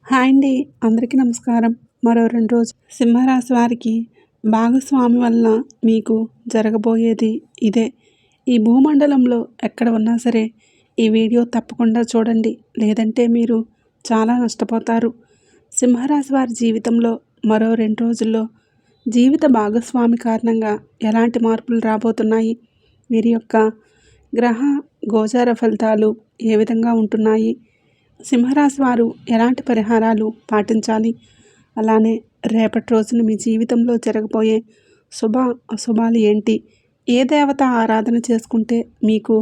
Hi అండి. అందరికీ నమస్కారం. మరో 2 రోజులు సింహరాశి వారికి భాగస్వామి వల్ల మీకు జరగబోయేది ఇదే. ఈ భూమండలంలో ఎక్కడ ఉన్నా సరే ఈ వీడియో తప్పకుండా చూడండి. లేదంటే మీరు చాలా నష్టపోతారు. సింహరాశి వారి జీవితంలో మరో 2 రోజుల్లో జీవిత భాగస్వామి కారణంగా ఎలాంటి మార్పులు రాబోతున్నాయి? వీరి యొక్క గ్రహ గోచార ఫలితాలు ఏ విధంగా ఉంటున్నాయి? సింహరాశి వారు ఎలాంటి పరిహారాలు పాటించాలి? అలానే రేపటి రోజున మీ జీవితంలో జరగబోయే శుభ అశుభాలు ఏంటి? ఏ దేవత ఆరాధన చేసుకుంటే మీకు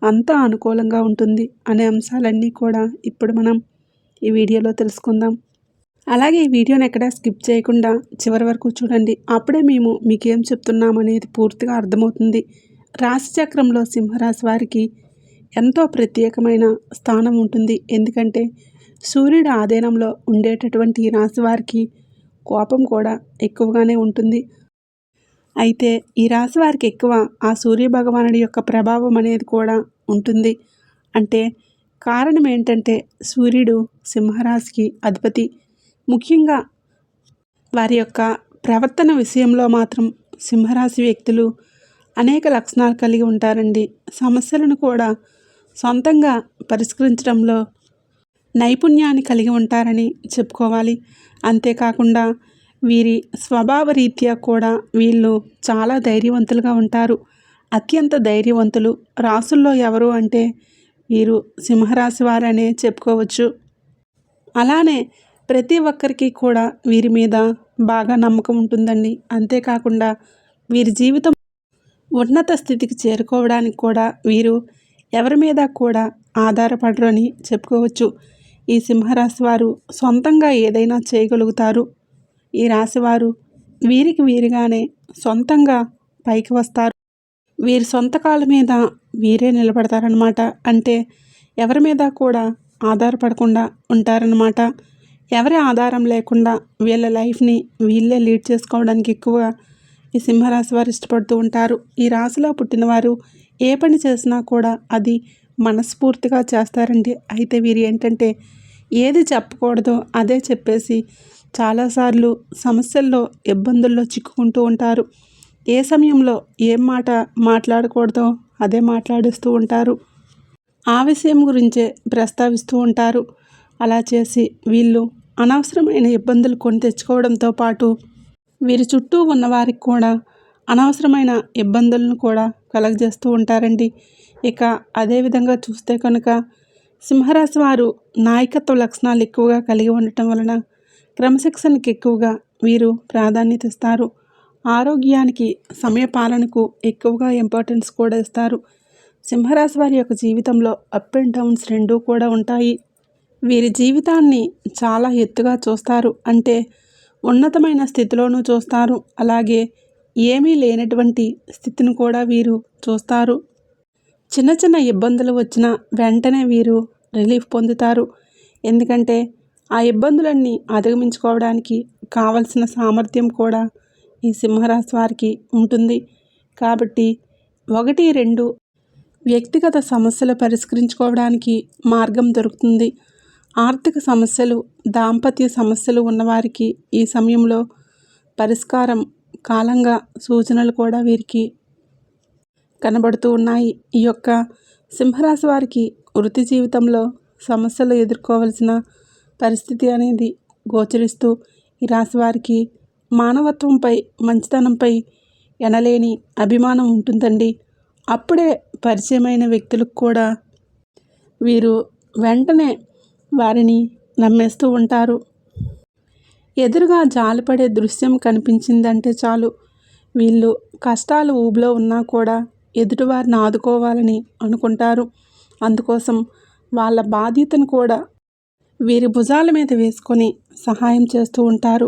అంతా అనుకూలంగా ఉంటుంది అనే అంశాలన్నీ కూడా ఇప్పుడు మనం ఈ వీడియోలో తెలుసుకుందాం. అలాగే ఈ వీడియోని ఎక్కడా స్కిప్ చేయకుండా చివరి వరకు చూడండి. అప్పుడే మేము మీకేం చెప్తున్నామనేది పూర్తిగా అర్థమవుతుంది. రాశి చక్రంలో సింహరాశి వారికి ఎంతో ప్రత్యేకమైన స్థానం ఉంటుంది. ఎందుకంటే సూర్యుడి ఆధీనంలో ఉండేటటువంటి ఈ రాశి వారికి కోపం కూడా ఎక్కువగానే ఉంటుంది. అయితే ఈ రాశి వారికి ఎక్కువ ఆ సూర్య భగవానుడి యొక్క ప్రభావం అనేది కూడా ఉంటుంది. అంటే కారణం ఏంటంటే సూర్యుడు సింహరాశికి అధిపతి. ముఖ్యంగా వారి యొక్క ప్రవర్తన విషయంలో మాత్రం సింహరాశి వ్యక్తులు అనేక లక్షణాలు కలిగి ఉంటారండి. సమస్యలను కూడా సొంతంగా పరిష్కరించడంలో నైపుణ్యాన్ని కలిగి ఉంటారని చెప్పుకోవాలి. అంతేకాకుండా వీరి స్వభావ రీత్యా కూడా వీళ్ళు చాలా ధైర్యవంతులుగా ఉంటారు. అత్యంత ధైర్యవంతులు. రాసుల్లో ఎవరు అంటే వీరు సింహరాశి వారనే చెప్పుకోవచ్చు. అలానే ప్రతి ఒక్కరికి కూడా వీరి మీద బాగా నమ్మకం ఉంటుందండి. అంతేకాకుండా వీరి జీవితం ఉన్నత స్థితికి చేరుకోవడానికి కూడా వీరు ఎవరి మీద కూడా ఆధారపడరు అని చెప్పుకోవచ్చు. ఈ సింహరాశి వారు సొంతంగా ఏదైనా చేయగలుగుతారు. ఈ రాశివారు వీరికి వీరిగానే సొంతంగా పైకి వస్తారు. వీరి సొంత కాళ్ళ మీద వీరే నిలబడతారనమాట. అంటే ఎవరి మీద కూడా ఆధారపడకుండా ఉంటారనమాట. ఎవరి ఆధారం లేకుండా వీళ్ళ లైఫ్ని వీళ్ళే లీడ్ చేసుకోవడానికి ఎక్కువ ఈ సింహరాశి వారు ఇష్టపడుతూ ఉంటారు. ఈ రాశిలో పుట్టినవారు ఏ పని చేసినా కూడా అది మనస్ఫూర్తిగా చేస్తారండి. అయితే వీరు ఏంటంటే ఏది చెప్పకూడదో అదే చెప్పేసి చాలాసార్లు సమస్యల్లో ఇబ్బందుల్లో చిక్కుకుంటూ ఉంటారు. ఏ సమయంలో ఏం మాట మాట్లాడకూడదో అదే మాట్లాడిస్తూ ఉంటారు. ఆ విషయం గురించే ప్రస్తావిస్తూ ఉంటారు. అలా చేసి వీళ్ళు అనవసరమైన ఇబ్బందులు కొని తెచ్చుకోవడంతో పాటు వీరి చుట్టూ ఉన్నవారికి కూడా అనవసరమైన ఇబ్బందులను కూడా కలగజేస్తూ ఉంటారండి. ఇక అదేవిధంగా చూస్తే కనుక సింహరాశి వారు నాయకత్వ లక్షణాలు ఎక్కువగా కలిగి ఉండటం వలన క్రమశిక్షణకి ఎక్కువగా వీరు ప్రాధాన్యత ఇస్తారు. ఆరోగ్యానికి సమయపాలనకు ఎక్కువగా ఇంపార్టెన్స్ కూడా ఇస్తారు. సింహరాశి వారి యొక్క జీవితంలో అప్ అండ్ డౌన్స్ రెండూ కూడా ఉంటాయి. వీరి జీవితాన్ని చాలా ఎత్తుగా చూస్తారు. అంటే ఉన్నతమైన స్థితిలోనూ చూస్తారు. అలాగే ఏమీ లేనటువంటి స్థితిని కూడా వీరు చూస్తారు. చిన్న చిన్న ఇబ్బందులు వచ్చినా వెంటనే వీరు రిలీఫ్ పొందుతారు. ఎందుకంటే ఆ ఇబ్బందులన్నీ అధిగమించుకోవడానికి కావలసిన సామర్థ్యం కూడా ఈ సింహరాశి వారికి ఉంటుంది. కాబట్టి 1, 2 వ్యక్తిగత సమస్యలు పరిష్కరించుకోవడానికి మార్గం దొరుకుతుంది. ఆర్థిక సమస్యలు, దాంపత్య సమస్యలు ఉన్నవారికి ఈ సమయంలో పరిష్కారం కాలంగా సూచనలు కూడా వీరికి కనబడుతూ ఉన్నాయి. ఈ యొక్క సింహరాశి వారికి వృత్తి జీవితంలో సమస్యలు ఎదుర్కోవలసిన పరిస్థితి అనేది గోచరిస్తూ ఈ రాశి వారికి మానవత్వంపై, మంచితనంపై ఎనలేని అభిమానం ఉంటుందండి. అప్పుడే పరిచయమైన వ్యక్తులకు కూడా వీరు వెంటనే వారిని నమ్మేస్తూ ఉంటారు. ఎదురుగా జాలిపడే దృశ్యం కనిపించిందంటే చాలు వీళ్ళు కష్టాలు ఊబిలో ఉన్నా కూడా ఎదుటివారిని ఆదుకోవాలని అనుకుంటారు. అందుకోసం వాళ్ళ బాధ్యతను కూడా వీరి భుజాల మీద వేసుకొని సహాయం చేస్తూ ఉంటారు.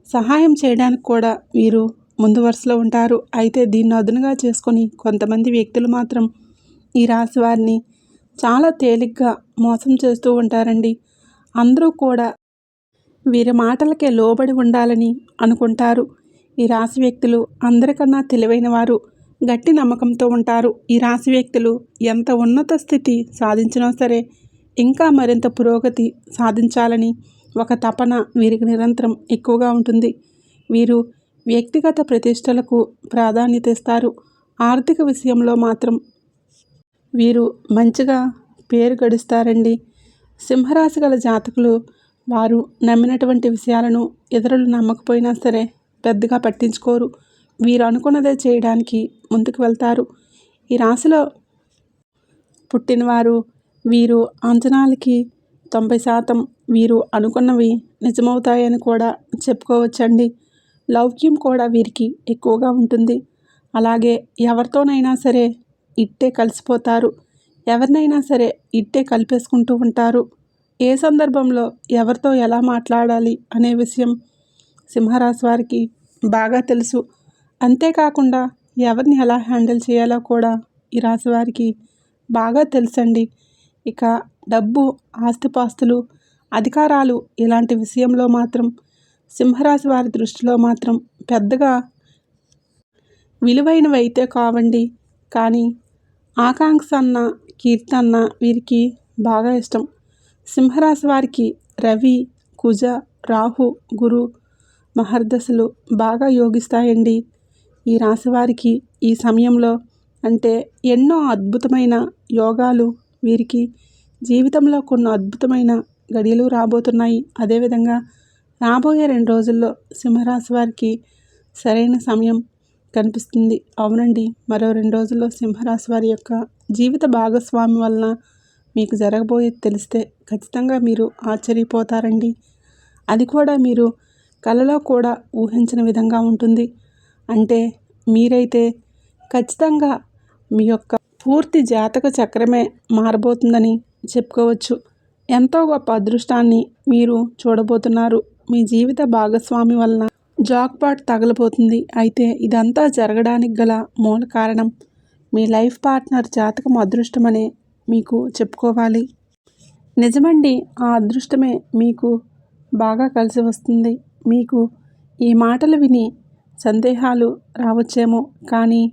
సహాయం చేయడానికి కూడా వీరు ముందు వరుసలో ఉంటారు. అయితే దీన్ని అదునుగా చేసుకొని కొంతమంది వ్యక్తులు మాత్రం ఈ రాశి వారిని చాలా తేలిగ్గా మోసం చేస్తూ ఉంటారండి. అందరూ కూడా వీరి మాటలకే లోబడి ఉండాలని అనుకుంటారు. ఈ రాశి వ్యక్తులు అందరికన్నా తెలివైన వారు, గట్టి నమ్మకంతో ఉంటారు. ఈ రాశి వ్యక్తులు ఎంత ఉన్నత స్థితి సాధించినా సరే ఇంకా మరింత పురోగతి సాధించాలని ఒక తపన వీరికి నిరంతరం ఎక్కువగా ఉంటుంది. వీరు వ్యక్తిగత ప్రతిష్టలకు ప్రాధాన్యత ఇస్తారు. ఆర్థిక విషయంలో మాత్రం వీరు మంచిగా పేరు గడిస్తారండి. సింహరాశి గల జాతకులు వారు నమ్మినటువంటి విషయాలను ఇతరులు నమ్మకపోయినా సరే పెద్దగా పట్టించుకోరు. వీరు అనుకున్నదే చేయడానికి ముందుకు వెళ్తారు. ఈ రాశిలో పుట్టినవారు వీరు అంచనాలకి 90% వీరు అనుకున్నవి నిజమవుతాయని కూడా చెప్పుకోవచ్చండి. లౌక్యం కూడా వీరికి ఎక్కువగా ఉంటుంది. అలాగే ఎవరితోనైనా సరే ఇట్టే కలిసిపోతారు. ఎవరినైనా సరే ఇట్టే కలిపేసుకుంటూ ఉంటారు. ఏ సందర్భంలో ఎవరితో ఎలా మాట్లాడాలి అనే విషయం సింహరాశి వారికి బాగా తెలుసు. అంతేకాకుండా ఎవరిని ఎలా హ్యాండిల్ చేయాలో కూడా ఈ రాశి వారికి బాగా తెలుసండి. ఇక డబ్బు, ఆస్తిపాస్తులు, అధికారాలు ఇలాంటి విషయంలో మాత్రం సింహరాశి వారి దృష్టిలో మాత్రం పెద్దగా విలువైనవి అయితే కావండి. కానీ ఆకాంక్ష అన్న, కీర్తి అన్న వీరికి బాగా ఇష్టం. సింహరాశి వారికి రవి, కుజ, రాహు, గురు మహర్దశలు బాగా యోగిస్తాయండి. ఈ రాశి వారికి ఈ సమయంలో అంటే ఎన్నో అద్భుతమైన యోగాలు వీరికి జీవితంలో కొన్ని అద్భుతమైన గడియలు రాబోతున్నాయి. అదేవిధంగా రాబోయే 2 రోజుల్లో సింహరాశి వారికి సరైన సమయం కనిపిస్తుంది. అవునండి, మరో 2 రోజుల్లో సింహరాశి వారి యొక్క జీవిత భాగస్వామి వలన మీకు జరగబోయేది తెలిస్తే ఖచ్చితంగా మీరు ఆశ్చర్యపోతారండి. అది కూడా మీరు కలలో కూడా ఊహించిన విధంగా ఉంటుంది. అంటే మీరైతే ఖచ్చితంగా మీ యొక్క పూర్తి జాతక చక్రమే మారబోతుందని చెప్పుకోవచ్చు. ఎంతో గొప్ప అదృష్టాన్ని మీరు చూడబోతున్నారు. మీ జీవిత భాగస్వామి వలన జాక్పాట్ తగలబోతుంది. అయితే ఇదంతా జరగడానికి గల మూల కారణం మీ లైఫ్ పార్ట్నర్ జాతకం అదృష్టమనే మీకు చెప్పుకోవాలి. నిజమండి, ఆ అదృష్టమే మీకు బాగా కలిసి వస్తుంది. మీకు ఈ మాటలు విని సందేహాలు రావచ్చేమో, కానీ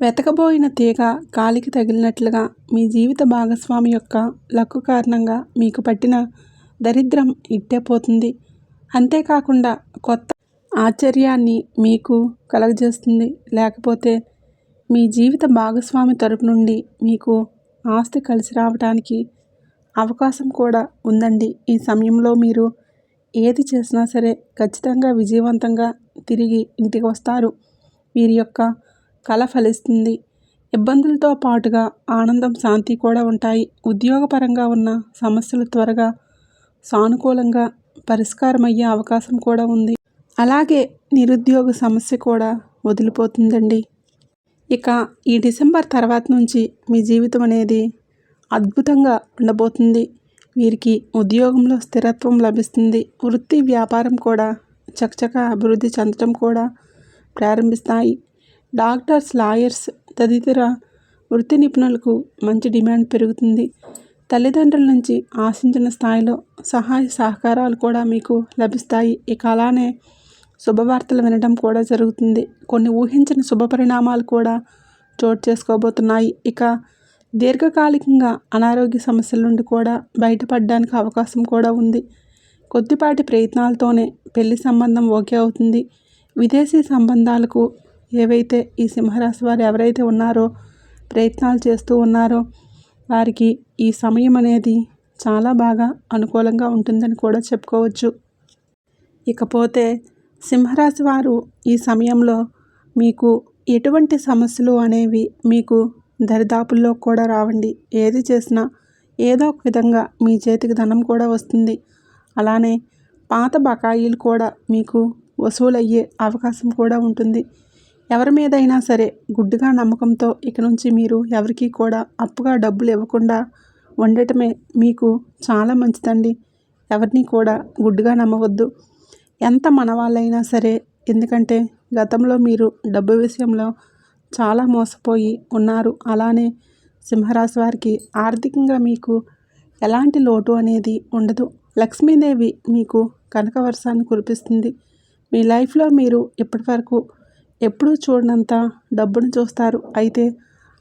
వెతకబోయిన తీగ కాలికి తగిలినట్లుగా మీ జీవిత భాగస్వామి యొక్క లక్కు కారణంగా మీకు పట్టిన దరిద్రం ఇట్టే పోతుంది. అంతేకాకుండా కొత్త ఆశ్చర్యాన్ని మీకు కలగజేస్తుంది. లేకపోతే మీ జీవిత భాగస్వామి తరపు నుండి మీకు ఆస్తి కలిసి రావడానికి అవకాశం కూడా ఉందండి. ఈ సమయంలో మీరు ఏది చేసినా సరే ఖచ్చితంగా విజయవంతంగా తిరిగి ఇంటికి వస్తారు. వీరి యొక్క కళ ఫలిస్తుంది. ఇబ్బందులతో పాటుగా ఆనందం, శాంతి కూడా ఉంటాయి. ఉద్యోగపరంగా ఉన్న సమస్యలు త్వరగా సానుకూలంగా పరిష్కారమయ్యే అవకాశం కూడా ఉంది. అలాగే నిరుద్యోగ సమస్య కూడా వదిలిపోతుందండి. ఇక ఈ డిసెంబర్ తర్వాత నుంచి మీ జీవితం అనేది అద్భుతంగా ఉండబోతుంది. వీరికి ఉద్యోగంలో స్థిరత్వం లభిస్తుంది. వృత్తి, వ్యాపారం కూడా చకచకా అభివృద్ధి చెందడం కూడా ప్రారంభిస్తాయి. డాక్టర్స్, లాయర్స్ తదితర వృత్తి నిపుణులకు మంచి డిమాండ్ పెరుగుతుంది. తల్లిదండ్రుల నుంచి ఆశించిన స్థాయిలో సహాయ సహకారాలు కూడా మీకు లభిస్తాయి. ఇక అలానే శుభవార్తలు వినడం కూడా జరుగుతుంది. కొన్ని ఊహించని శుభ పరిణామాలు కూడా చోటు చేసుకోబోతున్నాయి. ఇక దీర్ఘకాలికంగా అనారోగ్య సమస్యల నుండి కూడా బయటపడడానికి అవకాశం కూడా ఉంది. కొద్దిపాటి ప్రయత్నాలతోనే పెళ్లి సంబంధం ఓకే అవుతుంది. విదేశీ సంబంధాలకు ఏవైతే ఈ సింహరాశి వారు ఎవరైతే ఉన్నారో ప్రయత్నాలు చేస్తూ ఉన్నారో వారికి ఈ సమయం అనేది చాలా బాగా అనుకూలంగా ఉంటుందని కూడా చెప్పుకోవచ్చు. ఇకపోతే సింహరాశి వారు ఈ సమయంలో మీకు ఎటువంటి సమస్యలు అనేవి మీకు దరిదాపుల్లో కూడా రావండి. ఏది చేసినా ఏదో ఒక విధంగా మీ చేతికి ధనం కూడా వస్తుంది. అలానే పాత బకాయిలు కూడా మీకు వసూలయ్యే అవకాశం కూడా ఉంటుంది. ఎవరి మీదైనా సరే గుడ్డిగా నమ్మకంతో ఇక నుంచి మీరు ఎవరికీ కూడా అప్పుగా డబ్బులు ఇవ్వకుండా ఉండటమే మీకు చాలా మంచిదండి. ఎవరిని కూడా గుడ్డిగా నమ్మవద్దు, ఎంత మనవాళ్ళైనా సరే. ఎందుకంటే గతంలో మీరు డబ్బు విషయంలో చాలా మోసపోయి ఉన్నారు. అలానే సింహరాశి వారికి ఆర్థికంగా మీకు ఎలాంటి లోటు అనేది ఉండదు. లక్ష్మీదేవి మీకు కనక వర్షాన్ని కురిపిస్తుంది. మీ లైఫ్లో మీరు ఇప్పటివరకు ఎప్పుడూ చూడనంత డబ్బును చూస్తారు. అయితే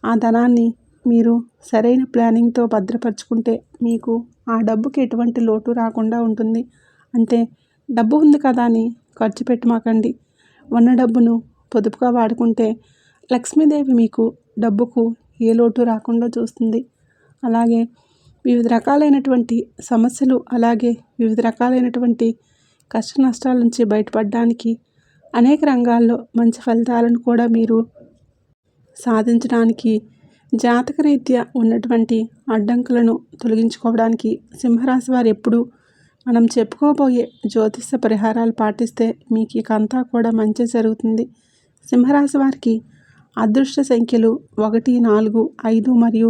ఆ ధనాన్ని మీరు సరైన ప్లానింగ్తో భద్రపరుచుకుంటే మీకు ఆ డబ్బుకి ఎటువంటి లోటు రాకుండా ఉంటుంది. అంటే డబ్బు ఉంది కదా అని ఖర్చు పెట్టమాకండి. ఉన్న డబ్బును పొదుపుగా వాడుకుంటే లక్ష్మీదేవి మీకు డబ్బుకు ఏ లోటు రాకుండా చూస్తుంది. అలాగే వివిధ రకాలైనటువంటి సమస్యలు, అలాగే వివిధ రకాలైనటువంటి కష్ట నష్టాల నుంచి బయటపడడానికి అనేక రంగాల్లో మంచి ఫలితాలను కూడా మీరు సాధించడానికి, జాతకరీత్యా ఉన్నటువంటి అడ్డంకులను తొలగించుకోవడానికి సింహరాశి వారు ఎప్పుడూ మనం చెప్పుకోబోయే జ్యోతిష పరిహారాలు పాటిస్తే మీకు ఇక అంతా కూడా మంచి జరుగుతుంది. సింహరాశి వారికి అదృష్ట సంఖ్యలు 1, 4, 5 మరియు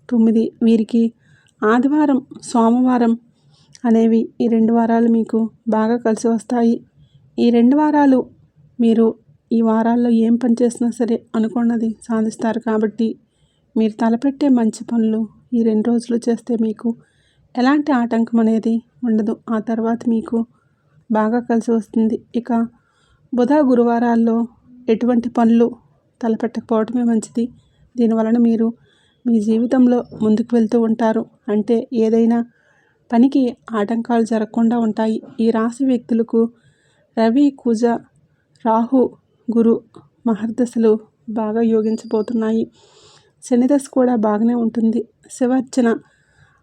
9. వీరికి ఆదివారం, సోమవారం అనేవి ఈ 2 వారాలు మీకు బాగా కలిసి వస్తాయి. ఈ 2 వారాలు మీరు ఈ వారాల్లో ఏం పని చేసినా సరే అనుకున్నది సాధిస్తారు. కాబట్టి మీరు తలపెట్టే మంచి పనులు ఈ 2 రోజులు చేస్తే మీకు ఎలాంటి ఆటంకం అనేది ఉండదు. ఆ తర్వాత మీకు బాగా కలిసి వస్తుంది. ఇక బుధ, గురువారాల్లో ఎటువంటి పనులు తలపెట్టకపోవడమే మంచిది. దీనివలన మీరు మీ జీవితంలో ముందుకు వెళ్తూ ఉంటారు. అంటే ఏదైనా పనికి ఆటంకాలు జరగకుండా ఉంటాయి. ఈ రాశి వ్యక్తులకు రవి, కుజ, రాహు, గురు మహర్దశలు బాగా యోగించబోతున్నాయి. శనిదశ కూడా బాగానే ఉంటుంది. శివార్చన,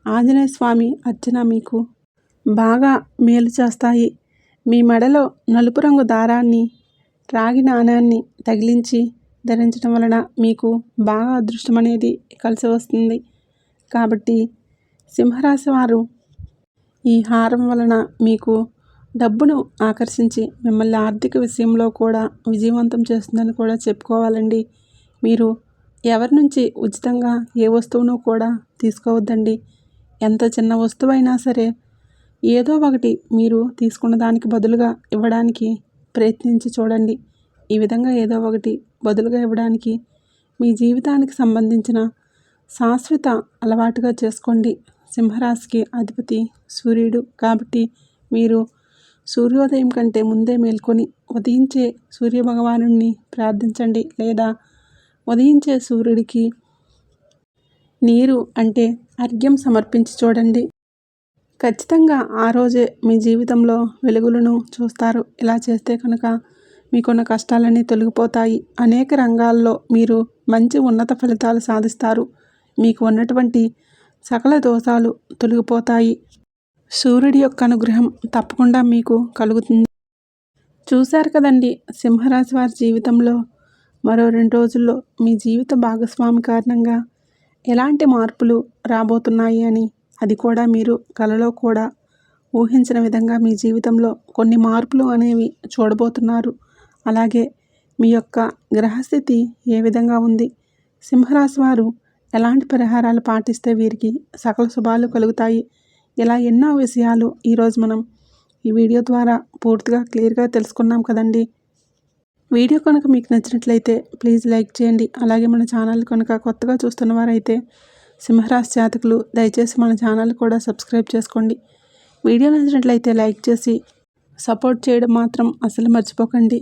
ఆంజనేయ స్వామి అర్చన మీకు బాగా మేలు చేస్తాయి. మీ మెడలో నలుపు రంగు దారాన్ని, రాగి నాణాన్ని తగిలించి ధరించడం వలన మీకు బాగా అదృష్టం అనేది కలిసి వస్తుంది. కాబట్టి సింహరాశి వారు ఈ హారం వలన మీకు డబ్బును ఆకర్షించి మిమ్మల్ని ఆర్థిక విషయంలో కూడా విజయవంతం చేస్తుందని కూడా చెప్పుకోవాలండి. మీరు ఎవరి నుంచి ఉచితంగా ఏ వస్తువును కూడా తీసుకోవద్దండి. ఎంత చిన్న వస్తువైనా సరే ఏదో ఒకటి మీరు తీసుకున్న దానికి బదులుగా ఇవ్వడానికి ప్రయత్నించి చూడండి. ఈ విధంగా ఏదో ఒకటి బదులుగా ఇవ్వడానికి మీ జీవితానికి సంబంధించిన శాశ్వత అలవాటుగా చేసుకోండి. సింహరాశికి అధిపతి సూర్యుడు. కాబట్టి మీరు సూర్యోదయం కంటే ముందే మేల్కొని ఉదయించే సూర్యభగవానుడిని ప్రార్థించండి. లేదా ఉదయించే సూర్యుడికి నీరు అంటే అర్ఘ్యం సమర్పించి చూడండి. ఖచ్చితంగా ఆ రోజే మీ జీవితంలో వెలుగులను చూస్తారు. ఇలా చేస్తే కనుక మీకున్న కష్టాలన్నీ తొలగిపోతాయి. అనేక రంగాల్లో మీరు మంచి ఉన్నత ఫలితాలు సాధిస్తారు. మీకు ఉన్నటువంటి సకల దోషాలు తొలగిపోతాయి. సూర్యుడి యొక్క అనుగ్రహం తప్పకుండా మీకు కలుగుతుంది. చూశారు కదండి, సింహరాశి వారి జీవితంలో మరో 2 రోజుల్లో మీ జీవిత భాగస్వామి కారణంగా ఎలాంటి మార్పులు రాబోతున్నాయి అని. అది కూడా మీరు కలలో కూడా ఊహించిన విధంగా మీ జీవితంలో కొన్ని మార్పులు అనేవి చూడబోతున్నారు. అలాగే మీ యొక్క గ్రహస్థితి ఏ విధంగా ఉంది, సింహరాశి వారు ఎలాంటి పరిహారాలు పాటిస్తే వీరికి సకల శుభాలు కలుగుతాయి, ఇలా ఎన్నో విషయాలు ఈరోజు మనం ఈ వీడియో ద్వారా పూర్తిగా క్లియర్గా తెలుసుకున్నాం కదండి. వీడియో కనుక మీకు నచ్చినట్లయితే ప్లీజ్ లైక్ చేయండి. అలాగే మన ఛానల్ కనుక కొత్తగా చూస్తున్న వారైతే సింహరాశి జాతకులు దయచేసి మన ఛానల్ కూడా సబ్స్క్రైబ్ చేసుకోండి. వీడియో నచ్చినట్లయితే లైక్ చేసి సపోర్ట్ చేయడం మాత్రం అసలు మర్చిపోకండి.